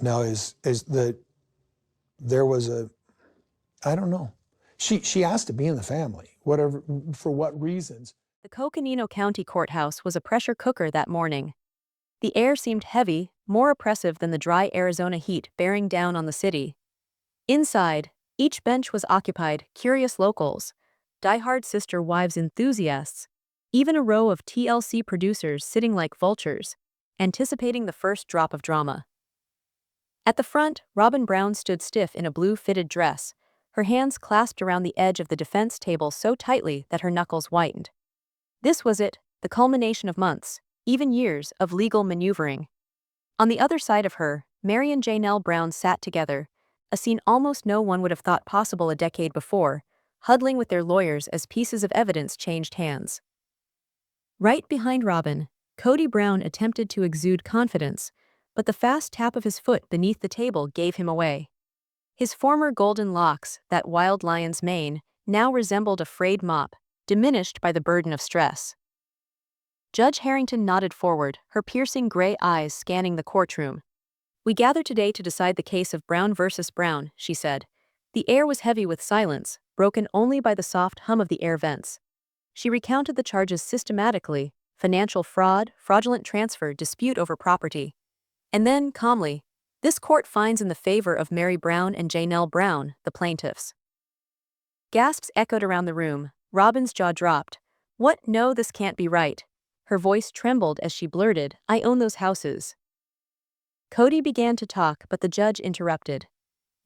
Now there was I don't know. She has to be in the family, whatever, for what reasons. The Coconino County Courthouse was a pressure cooker that morning. The air seemed heavy, more oppressive than the dry Arizona heat bearing down on the city. Inside, each bench was occupied, curious locals, diehard Sister Wives enthusiasts, even a row of TLC producers sitting like vultures, anticipating the first drop of drama. At the front, Robyn Brown stood stiff in a blue fitted dress, her hands clasped around the edge of the defense table so tightly that her knuckles whitened. This was it, the culmination of months, even years, of legal maneuvering. On the other side of her, Meri and Janelle Brown sat together, a scene almost no one would have thought possible a decade before, huddling with their lawyers as pieces of evidence changed hands. Right behind Robyn, Cody Brown attempted to exude confidence, but the fast tap of his foot beneath the table gave him away. His former golden locks, that wild lion's mane, now resembled a frayed mop, diminished by the burden of stress. Judge Harrington nodded forward, her piercing gray eyes scanning the courtroom. "We gather today to decide the case of Brown versus Brown," she said. The air was heavy with silence, broken only by the soft hum of the air vents. She recounted the charges systematically: financial fraud, fraudulent transfer, dispute over property. And then, calmly, "This court finds in the favor of Meri Brown and Janelle Brown, the plaintiffs." Gasps echoed around the room. Robyn's jaw dropped. "What? No, this can't be right." Her voice trembled as she blurted, "I own those houses." Cody began to talk, but the judge interrupted.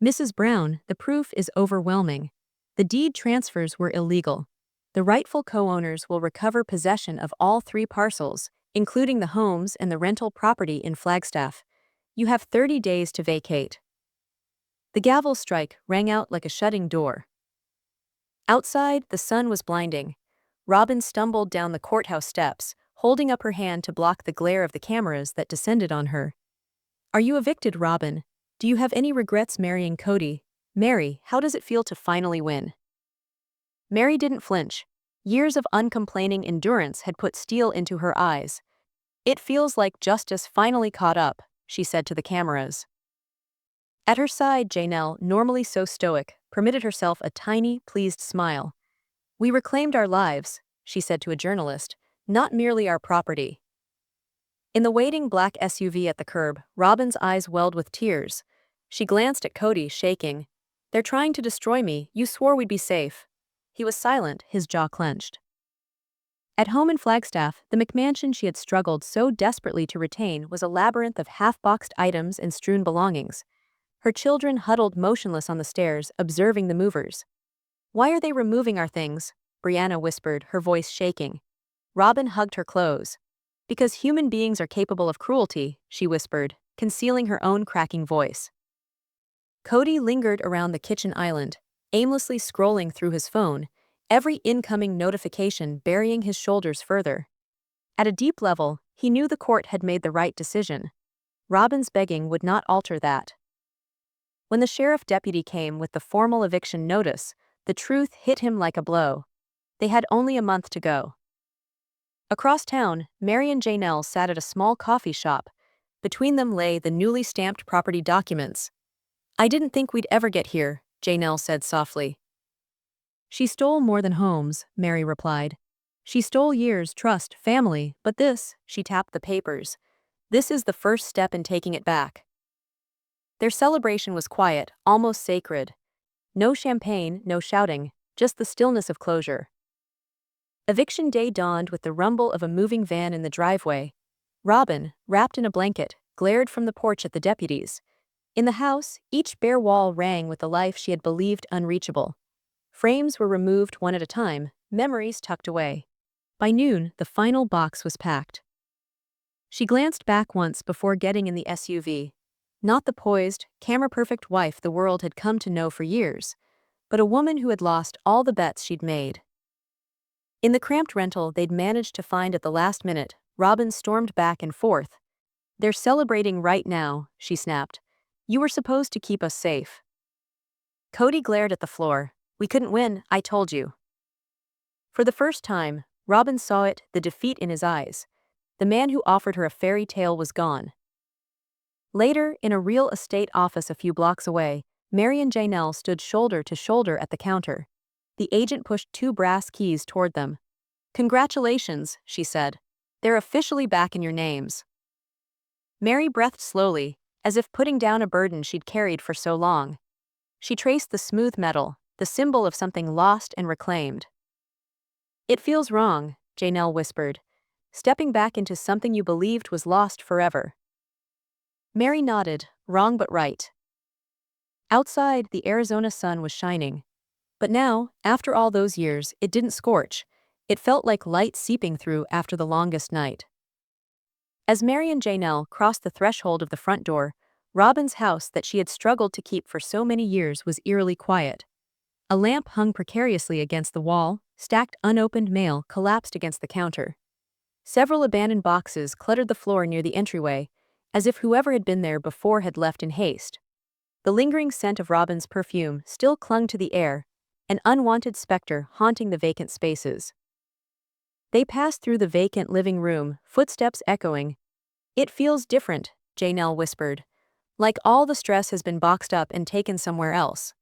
"Mrs. Brown, the proof is overwhelming. The deed transfers were illegal. The rightful co-owners will recover possession of all 3 parcels, including the homes and the rental property in Flagstaff. You have 30 days to vacate." The gavel strike rang out like a shutting door. Outside, the sun was blinding. Robyn stumbled down the courthouse steps, holding up her hand to block the glare of the cameras that descended on her. "Are you evicted, Robyn? Do you have any regrets marrying Cody? Meri, how does it feel to finally win?" Meri didn't flinch. Years of uncomplaining endurance had put steel into her eyes. "It feels like justice finally caught up," she said to the cameras. At her side, Janelle, normally so stoic, permitted herself a tiny, pleased smile. "We reclaimed our lives," she said to a journalist, "not merely our property." In the waiting black SUV at the curb, Robyn's eyes welled with tears. She glanced at Cody, shaking. "They're trying to destroy me. You swore we'd be safe." He was silent, his jaw clenched. At home in Flagstaff, the McMansion she had struggled so desperately to retain was a labyrinth of half-boxed items and strewn belongings. Her children huddled motionless on the stairs, observing the movers. "Why are they removing our things?" Brianna whispered, her voice shaking. Robyn hugged her close. "Because human beings are capable of cruelty," she whispered, concealing her own cracking voice. Cody lingered around the kitchen island, aimlessly scrolling through his phone, every incoming notification burying his shoulders further. At a deep level, he knew the court had made the right decision. Robyn's begging would not alter that. When the sheriff deputy came with the formal eviction notice, the truth hit him like a blow. They had only a month to go. Across town, Meri and Janelle sat at a small coffee shop. Between them lay the newly stamped property documents. "I didn't think we'd ever get here," Janelle said softly. "She stole more than homes," Meri replied. "She stole years, trust, family, but this," she tapped the papers, "this is the first step in taking it back." Their celebration was quiet, almost sacred. No champagne, no shouting, just the stillness of closure. Eviction day dawned with the rumble of a moving van in the driveway. Robyn, wrapped in a blanket, glared from the porch at the deputies. In the house, each bare wall rang with the life she had believed unreachable. Frames were removed one at a time, memories tucked away. By noon, the final box was packed. She glanced back once before getting in the SUV. Not the poised, camera-perfect wife the world had come to know for years, but a woman who had lost all the bets she'd made. In the cramped rental they'd managed to find at the last minute, Robyn stormed back and forth. "They're celebrating right now," she snapped. "You were supposed to keep us safe." Cody glared at the floor. "We couldn't win, I told you." For the first time, Robyn saw it, the defeat in his eyes. The man who offered her a fairy tale was gone. Later, in a real estate office a few blocks away, Meri and Janelle stood shoulder to shoulder at the counter. The agent pushed 2 brass keys toward them. "Congratulations," she said. "They're officially back in your names." Meri breathed slowly, as if putting down a burden she'd carried for so long. She traced the smooth metal, the symbol of something lost and reclaimed. "It feels wrong," Janelle whispered, "stepping back into something you believed was lost forever." Meri nodded, wrong but right. Outside, the Arizona sun was shining. But now, after all those years, it didn't scorch. It felt like light seeping through after the longest night. As Meri and Janelle crossed the threshold of the front door, Robyn's house that she had struggled to keep for so many years was eerily quiet. A lamp hung precariously against the wall, stacked unopened mail collapsed against the counter. Several abandoned boxes cluttered the floor near the entryway, as if whoever had been there before had left in haste. The lingering scent of Robyn's perfume still clung to the air, an unwanted specter haunting the vacant spaces. They passed through the vacant living room, footsteps echoing. "It feels different," Janelle whispered. "Like all the stress has been boxed up and taken somewhere else."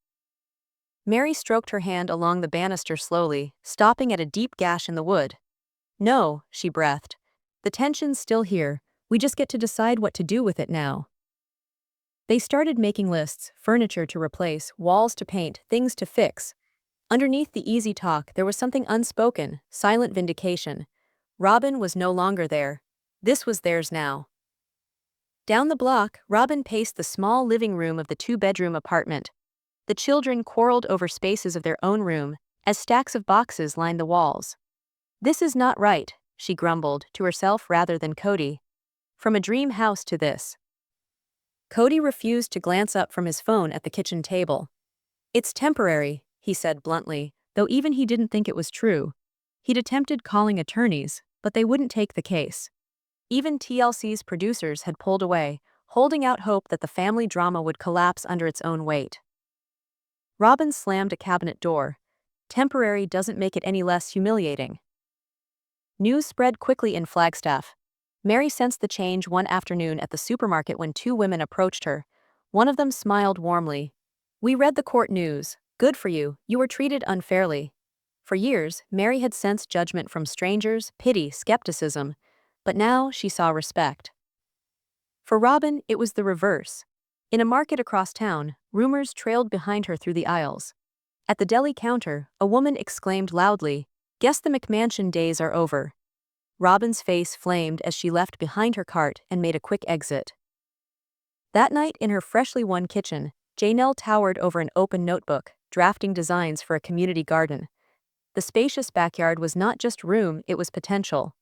Meri stroked her hand along the banister slowly, stopping at a deep gash in the wood. "No," she breathed. "The tension's still here, we just get to decide what to do with it now." They started making lists, furniture to replace, walls to paint, things to fix. Underneath the easy talk, there was something unspoken, silent vindication. Robyn was no longer there. This was theirs now. Down the block, Robyn paced the small living room of the 2-bedroom apartment. The children quarreled over spaces of their own room, as stacks of boxes lined the walls. "This is not right," she grumbled, to herself rather than Cody. "From a dream house to this." Cody refused to glance up from his phone at the kitchen table. "It's temporary," he said bluntly, though even he didn't think it was true. He'd attempted calling attorneys, but they wouldn't take the case. Even TLC's producers had pulled away, holding out hope that the family drama would collapse under its own weight. Robyn slammed a cabinet door. Temporary doesn't make it any less humiliating. News spread quickly in Flagstaff. Meri sensed the change one afternoon at the supermarket when 2 women approached her. One of them smiled warmly. "We read the court news. Good for you, you were treated unfairly." For years, Meri had sensed judgment from strangers, pity, skepticism, but now she saw respect. For Robyn, it was the reverse. In a market across town, rumors trailed behind her through the aisles. At the deli counter, a woman exclaimed loudly, "Guess the McMansion days are over." Robyn's face flamed as she left behind her cart and made a quick exit. That night in her freshly won kitchen, Janelle towered over an open notebook, drafting designs for a community garden. The spacious backyard was not just room, it was potential.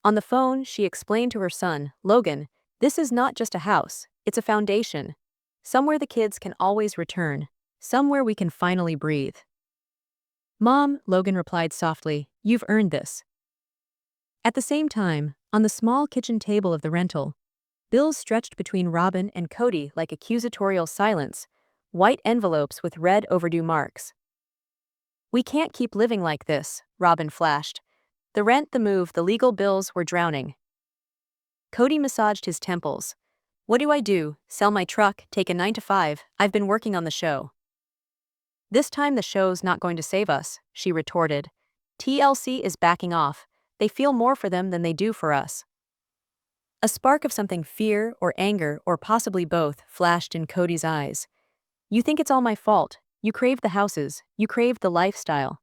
On the phone, she explained to her son, Logan, "This is not just a house, it's a foundation. Somewhere the kids can always return. Somewhere we can finally breathe." "Mom," Logan replied softly, "you've earned this." At the same time, on the small kitchen table of the rental, bills stretched between Robyn and Cody like accusatorial silence, white envelopes with red overdue marks. "We can't keep living like this," Robyn flashed. "The rent, the move, the legal bills were drowning." Cody massaged his temples. "What do I do? Sell my truck, take a 9 to 5? I've been working on the show." "This time the show's not going to save us," she retorted. "TLC is backing off. They feel more for them than they do for us." A spark of something fear or anger or possibly both flashed in Cody's eyes. "You think it's all my fault. You craved the houses. You craved the lifestyle."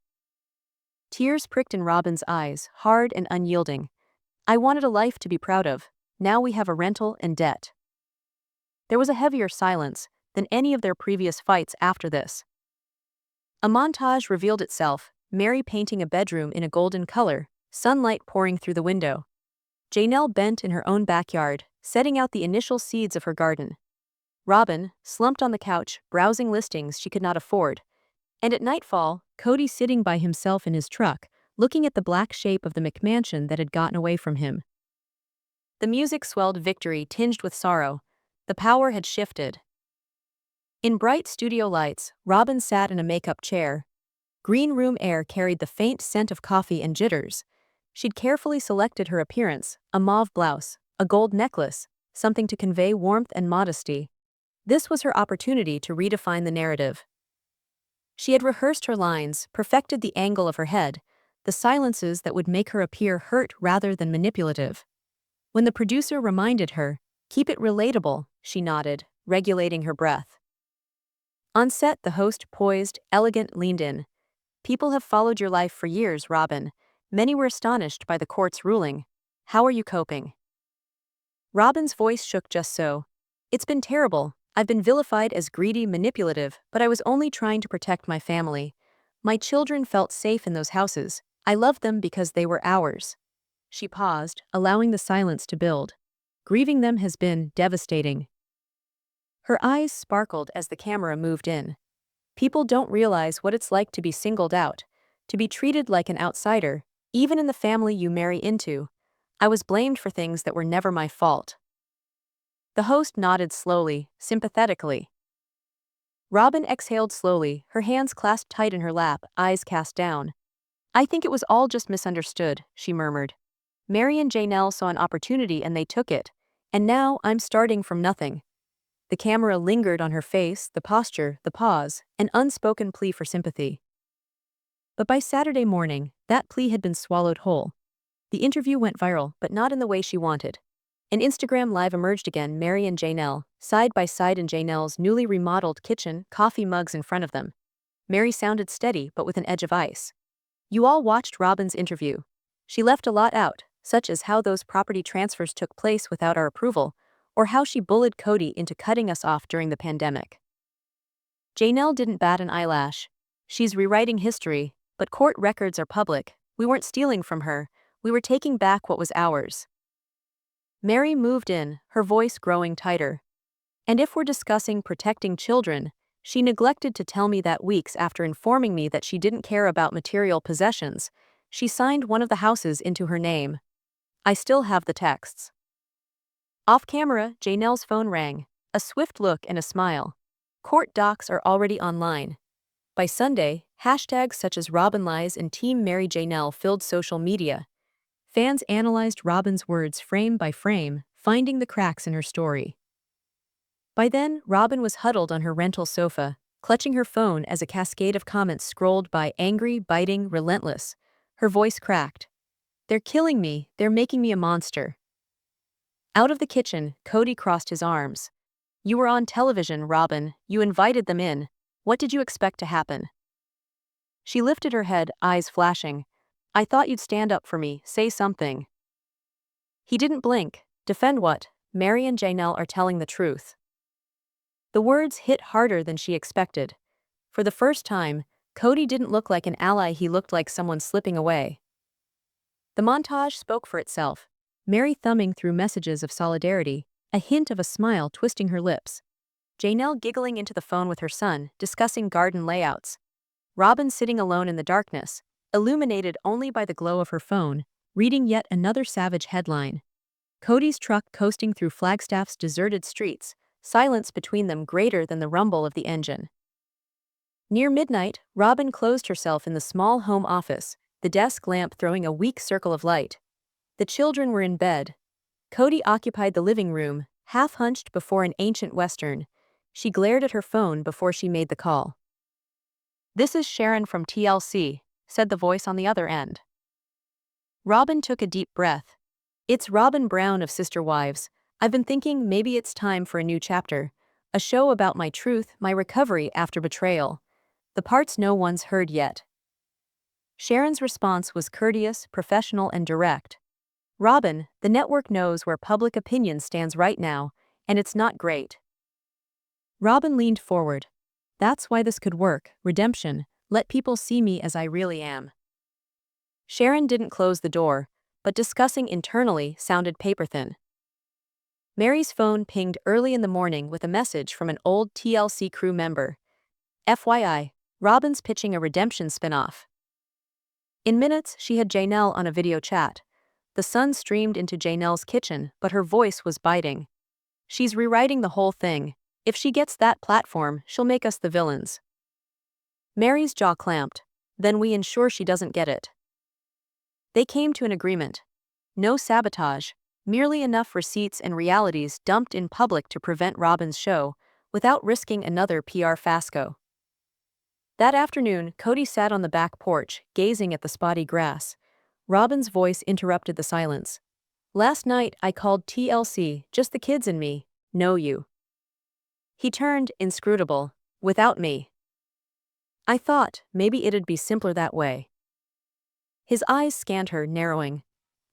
Tears pricked in Robyn's eyes, hard and unyielding. "I wanted a life to be proud of. Now we have a rental and debt." There was a heavier silence than any of their previous fights after this. A montage revealed itself, Meri painting a bedroom in a golden color, sunlight pouring through the window. Janelle bent in her own backyard, setting out the initial seeds of her garden. Robyn, slumped on the couch, browsing listings she could not afford. And at nightfall, Cody sitting by himself in his truck, looking at the black shape of the McMansion that had gotten away from him. The music swelled victory tinged with sorrow. The power had shifted. In bright studio lights, Robyn sat in a makeup chair. Green room air carried the faint scent of coffee and jitters. She'd carefully selected her appearance, a mauve blouse, a gold necklace, something to convey warmth and modesty. This was her opportunity to redefine the narrative. She had rehearsed her lines, perfected the angle of her head, the silences that would make her appear hurt rather than manipulative. When the producer reminded her, "Keep it relatable," she nodded, regulating her breath. On set, the host, poised, elegant, leaned in. "People have followed your life for years, Robyn. Many were astonished by the court's ruling. How are you coping?" Robyn's voice shook just so. "It's been terrible. I've been vilified as greedy, manipulative, but I was only trying to protect my family. My children felt safe in those houses. I loved them because they were ours." She paused, allowing the silence to build. "Grieving them has been devastating." Her eyes sparkled as the camera moved in. "People don't realize what it's like to be singled out, to be treated like an outsider, even in the family you marry into. I was blamed for things that were never my fault." The host nodded slowly, sympathetically. Robyn exhaled slowly, her hands clasped tight in her lap, eyes cast down. "I think it was all just misunderstood," she murmured. "Meri and Janelle saw an opportunity and they took it, and now I'm starting from nothing." The camera lingered on her face, the posture, the pause, an unspoken plea for sympathy. But by Saturday morning, that plea had been swallowed whole. The interview went viral, but not in the way she wanted. An Instagram Live emerged again, Meri and Janelle, side by side in Janelle's newly remodeled kitchen, coffee mugs in front of them. Meri sounded steady, but with an edge of ice. "You all watched Robyn's interview. She left a lot out, such as how those property transfers took place without our approval, or how she bullied Cody into cutting us off during the pandemic." Janelle didn't bat an eyelash. "She's rewriting history, but court records are public. We weren't stealing from her. We were taking back what was ours." Meri moved in, her voice growing tighter. "And if we're discussing protecting children, she neglected to tell me that weeks after informing me that she didn't care about material possessions, she signed one of the houses into her name. I still have the texts." Off camera, Janelle's phone rang, a swift look and a smile. Court docs are already online. By Sunday, hashtags such as Robyn Lies and Team Meri Janelle filled social media. Fans analyzed Robyn's words frame by frame, finding the cracks in her story. By then, Robyn was huddled on her rental sofa, clutching her phone as a cascade of comments scrolled by, angry, biting, relentless. Her voice cracked. "They're killing me, they're making me a monster." Out of the kitchen, Cody crossed his arms. "You were on television, Robyn. You invited them in. What did you expect to happen?" She lifted her head, eyes flashing. "I thought you'd stand up for me, say something." He didn't blink. "Defend what? Meri and Janelle are telling the truth." The words hit harder than she expected. For the first time, Cody didn't look like an ally, he looked like someone slipping away. The montage spoke for itself. Meri thumbing through messages of solidarity, a hint of a smile twisting her lips. Janelle giggling into the phone with her son, discussing garden layouts. Robyn sitting alone in the darkness, illuminated only by the glow of her phone, reading yet another savage headline. Cody's truck coasting through Flagstaff's deserted streets, silence between them greater than the rumble of the engine. Near midnight, Robyn closed herself in the small home office, the desk lamp throwing a weak circle of light. The children were in bed. Cody occupied the living room, half hunched before an ancient Western. She glared at her phone before she made the call. "This is Sharon from TLC," said the voice on the other end. Robyn took a deep breath. "It's Robyn Brown of Sister Wives. I've been thinking maybe it's time for a new chapter. A show about my truth, my recovery after betrayal. The parts no one's heard yet." Sharon's response was courteous, professional, and direct. "Robyn, the network knows where public opinion stands right now, and it's not great." Robyn leaned forward. "That's why this could work, redemption, let people see me as I really am." Sharon didn't close the door, but discussing internally sounded paper-thin. Meri's phone pinged early in the morning with a message from an old TLC crew member. "FYI, Robyn's pitching a redemption spin-off." In minutes, she had Janelle on a video chat. The sun streamed into Janelle's kitchen, but her voice was biting. "She's rewriting the whole thing. If she gets that platform, she'll make us the villains." Meri's jaw clamped. "Then we ensure she doesn't get it." They came to an agreement. No sabotage, merely enough receipts and realities dumped in public to prevent Robyn's show, without risking another PR fiasco. That afternoon, Cody sat on the back porch, gazing at the spotty grass. Robyn's voice interrupted the silence. "Last night I called TLC, just the kids and me. No you." He turned, inscrutable. "Without me." "I thought maybe it'd be simpler that way." His eyes scanned her, narrowing.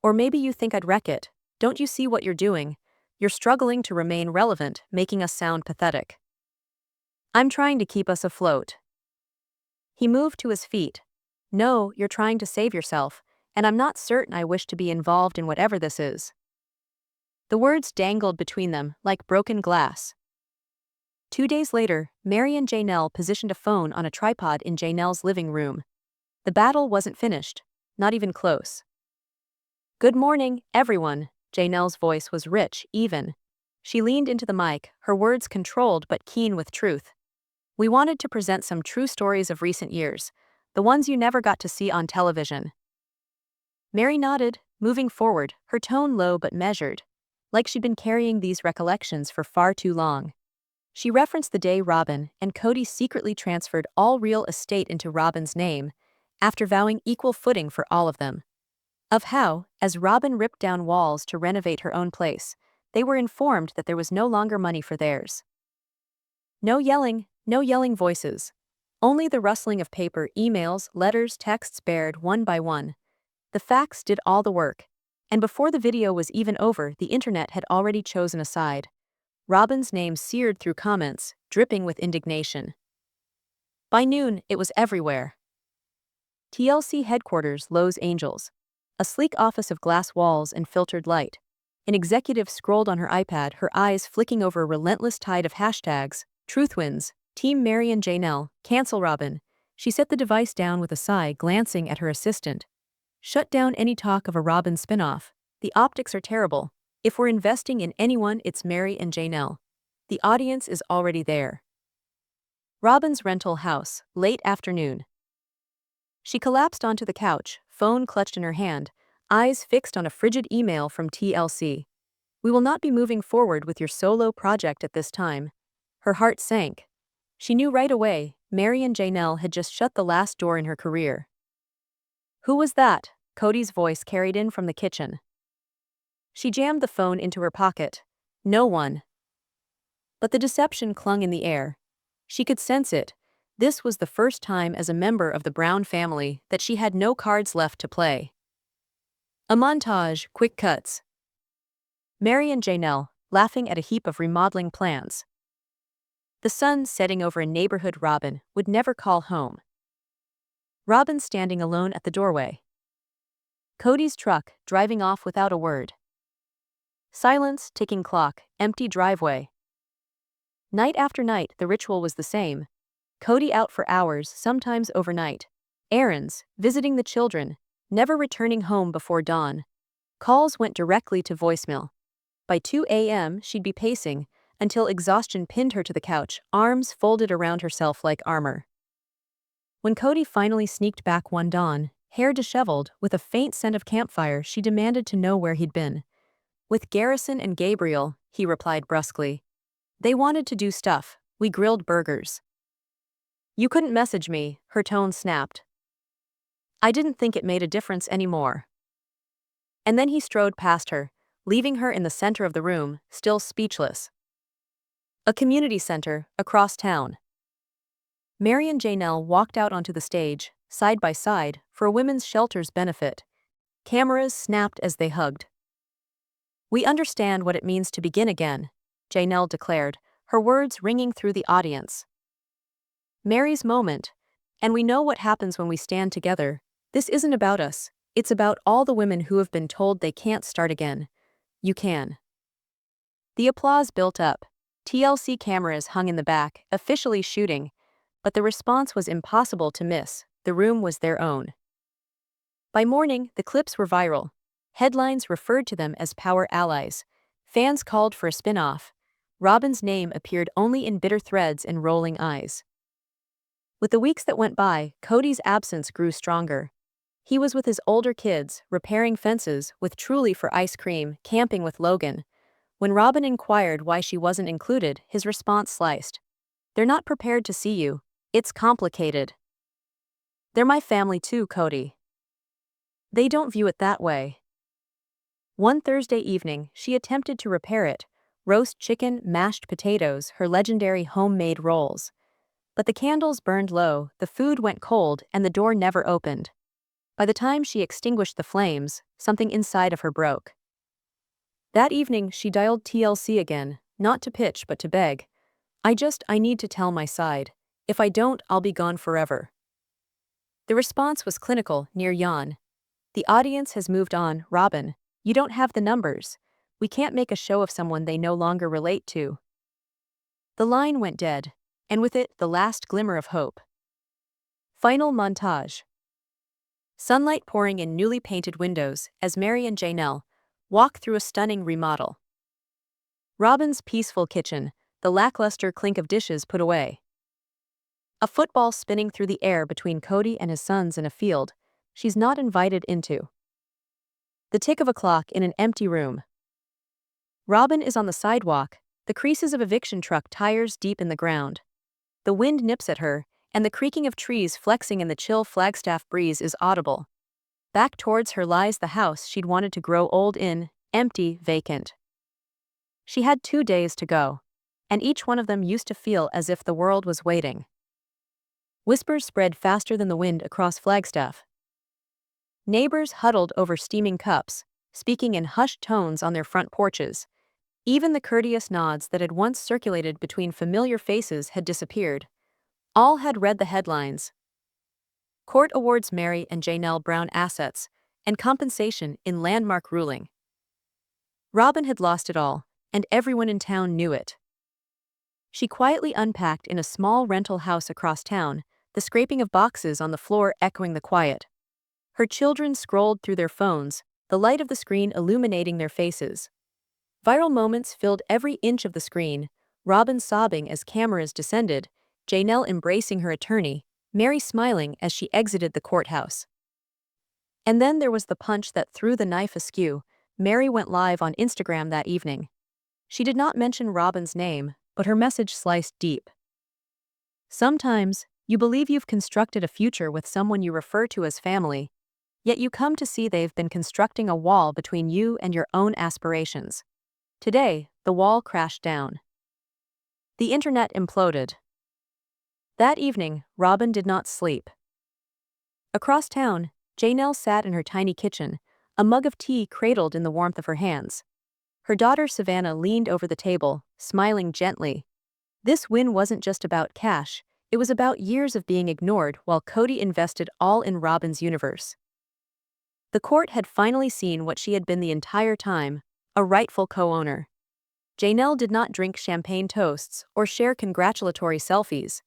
"Or maybe you think I'd wreck it. Don't you see what you're doing? You're struggling to remain relevant, making us sound pathetic." "I'm trying to keep us afloat." He moved to his feet. "No, you're trying to save yourself, and I'm not certain I wish to be involved in whatever this is." The words dangled between them like broken glass. 2 days later, Meri and Janelle positioned a phone on a tripod in Janelle's living room. The battle wasn't finished, not even close. "Good morning, everyone." Janelle's voice was rich, even. She leaned into the mic, her words controlled but keen with truth. "We wanted to present some true stories of recent years, the ones you never got to see on television." Meri nodded, moving forward, her tone low but measured, like she'd been carrying these recollections for far too long. She referenced the day Robyn and Cody secretly transferred all real estate into Robyn's name, after vowing equal footing for all of them. Of how, as Robyn ripped down walls to renovate her own place, they were informed that there was no longer money for theirs. No yelling voices. Only the rustling of paper, emails, letters, texts bared one by one. The facts did all the work, and before the video was even over, the internet had already chosen a side. Robyn's name seared through comments, dripping with indignation. By noon, it was everywhere. TLC headquarters, Los Angeles. A sleek office of glass walls and filtered light. An executive scrolled on her iPad, her eyes flicking over a relentless tide of hashtags. Truth wins. Team Meri and Janelle, cancel Robyn. She set the device down with a sigh, glancing at her assistant. Shut down any talk of a Robyn spinoff. The optics are terrible. If we're investing in anyone, it's Meri and Janelle. The audience is already there. Robyn's rental house, late afternoon. She collapsed onto the couch, phone clutched in her hand, eyes fixed on a frigid email from TLC. "We will not be moving forward with your solo project at this time." Her heart sank. She knew right away, Meri and Janelle had just shut the last door in her career. "Who was that?" Cody's voice carried in from the kitchen. She jammed the phone into her pocket. "No one." But the deception clung in the air. She could sense it. This was the first time as a member of the Brown family that she had no cards left to play. A montage, quick cuts. Meri and Janelle, laughing at a heap of remodeling plans. The sun setting over a neighborhood Robyn would never call home. Robyn standing alone at the doorway. Cody's truck driving off without a word. Silence, ticking clock, empty driveway. Night after night, the ritual was the same. Cody out for hours, sometimes overnight. Errands, visiting the children, never returning home before dawn. Calls went directly to voicemail. By 2 a.m., she'd be pacing, until exhaustion pinned her to the couch, arms folded around herself like armor. When Cody finally sneaked back one dawn, hair disheveled, with a faint scent of campfire, she demanded to know where he'd been. "With Garrison and Gabriel," he replied brusquely. "They wanted to do stuff. We grilled burgers." "You couldn't message me," her tone snapped. "I didn't think it made a difference anymore." And then he strode past her, leaving her in the center of the room, still speechless. A community center, across town. Meri and Janelle walked out onto the stage, side by side, for a women's shelter's benefit. Cameras snapped as they hugged. "We understand what it means to begin again," Janelle declared, her words ringing through the audience. Meri's moment. "And we know what happens when we stand together. This isn't about us. It's about all the women who have been told they can't start again. You can." The applause built up. TLC cameras hung in the back, officially shooting. But the response was impossible to miss. The room was their own. By morning, the clips were viral. Headlines referred to them as power allies. Fans called for a spin-off. Robyn's name appeared only in bitter threads and rolling eyes. With the weeks that went by, Cody's absence grew stronger. He was with his older kids, repairing fences, with Truly for ice cream, camping with Logan. When Robyn inquired why she wasn't included, his response sliced. "They're not prepared to see you. It's complicated. They're my family too, Cody. They don't view it that way." One Thursday evening, she attempted to repair it: roast chicken, mashed potatoes, her legendary homemade rolls. But the candles burned low, the food went cold, and the door never opened. By the time she extinguished the flames, something inside of her broke. That evening, she dialed TLC again, not to pitch but to beg. I need to tell my side. If I don't, I'll be gone forever." The response was clinical, near yawn. "The audience has moved on, Robyn. You don't have the numbers. We can't make a show of someone they no longer relate to." The line went dead, and with it, the last glimmer of hope. Final montage. Sunlight pouring in newly painted windows as Meri and Janelle walk through a stunning remodel. Robyn's peaceful kitchen, the lackluster clink of dishes put away. A football spinning through the air between Cody and his sons in a field she's not invited into. The tick of a clock in an empty room. Robyn is on the sidewalk, the creases of eviction truck tires deep in the ground. The wind nips at her, and the creaking of trees flexing in the chill Flagstaff breeze is audible. Back towards her lies the house she'd wanted to grow old in, empty, vacant. She had 2 days to go, and each one of them used to feel as if the world was waiting. Whispers spread faster than the wind across Flagstaff. Neighbors huddled over steaming cups, speaking in hushed tones on their front porches. Even the courteous nods that had once circulated between familiar faces had disappeared. All had read the headlines. Court awards Meri and Janelle Brown assets and compensation in landmark ruling. Robyn had lost it all, and everyone in town knew it. She quietly unpacked in a small rental house across town, the scraping of boxes on the floor echoing the quiet. Her children scrolled through their phones, the light of the screen illuminating their faces. Viral moments filled every inch of the screen, Robyn sobbing as cameras descended, Janelle embracing her attorney, Meri smiling as she exited the courthouse. And then there was the punch that threw the knife askew. Meri went live on Instagram that evening. She did not mention Robyn's name, but her message sliced deep. "Sometimes, you believe you've constructed a future with someone you refer to as family, yet you come to see they've been constructing a wall between you and your own aspirations. Today, the wall crashed down. The internet imploded." That evening, Robyn did not sleep. Across town, Janelle sat in her tiny kitchen, a mug of tea cradled in the warmth of her hands. Her daughter Savannah leaned over the table, smiling gently. This win wasn't just about cash, it was about years of being ignored while Cody invested all in Robyn's universe. The court had finally seen what she had been the entire time, a rightful co-owner. Janelle did not drink champagne toasts or share congratulatory selfies.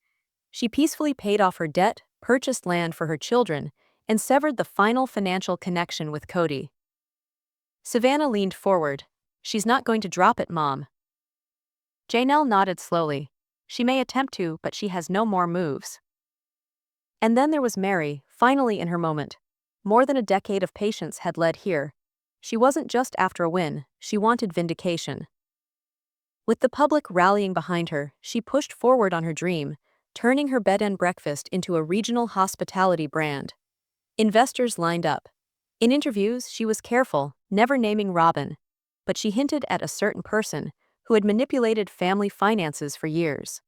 She peacefully paid off her debt, purchased land for her children, and severed the final financial connection with Cody. Savannah leaned forward. "She's not going to drop it, Mom." Janelle nodded slowly. "She may attempt to, but she has no more moves." And then there was Meri, finally in her moment. More than a decade of patience had led here. She wasn't just after a win, she wanted vindication. With the public rallying behind her, she pushed forward on her dream, turning her bed and breakfast into a regional hospitality brand. Investors lined up. In interviews, she was careful, never naming Robyn, but she hinted at a certain person who had manipulated family finances for years.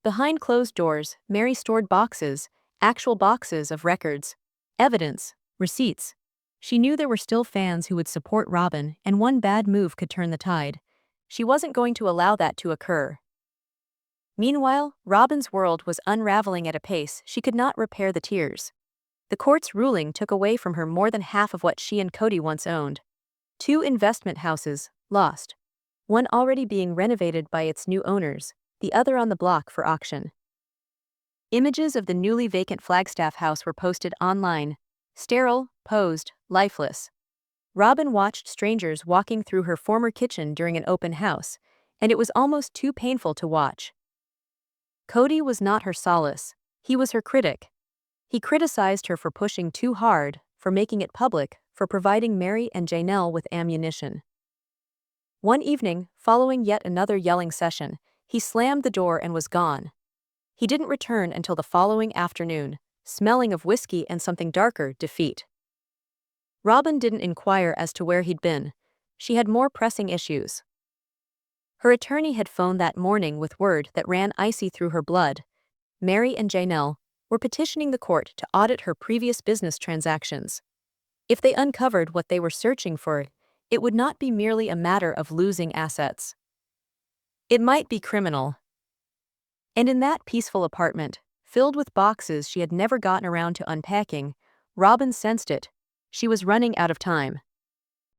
Behind closed doors, Meri stored boxes, actual boxes of records, evidence, receipts. She knew there were still fans who would support Robyn, and one bad move could turn the tide. She wasn't going to allow that to occur. Meanwhile, Robyn's world was unraveling at a pace she could not repair the tears. The court's ruling took away from her more than half of what she and Cody once owned. 2 investment houses, lost. One already being renovated by its new owners, the other on the block for auction. Images of the newly vacant Flagstaff house were posted online. Sterile, posed, lifeless. Robyn watched strangers walking through her former kitchen during an open house, and it was almost too painful to watch. Cody was not her solace, he was her critic. He criticized her for pushing too hard, for making it public, for providing Meri and Janelle with ammunition. One evening, following yet another yelling session, he slammed the door and was gone. He didn't return until the following afternoon, smelling of whiskey and something darker, defeat. Robyn didn't inquire as to where he'd been. She had more pressing issues. Her attorney had phoned that morning with word that ran icy through her blood. Meri and Janelle were petitioning the court to audit her previous business transactions. If they uncovered what they were searching for, it would not be merely a matter of losing assets. It might be criminal. And in that peaceful apartment, filled with boxes she had never gotten around to unpacking, Robyn sensed it. She was running out of time.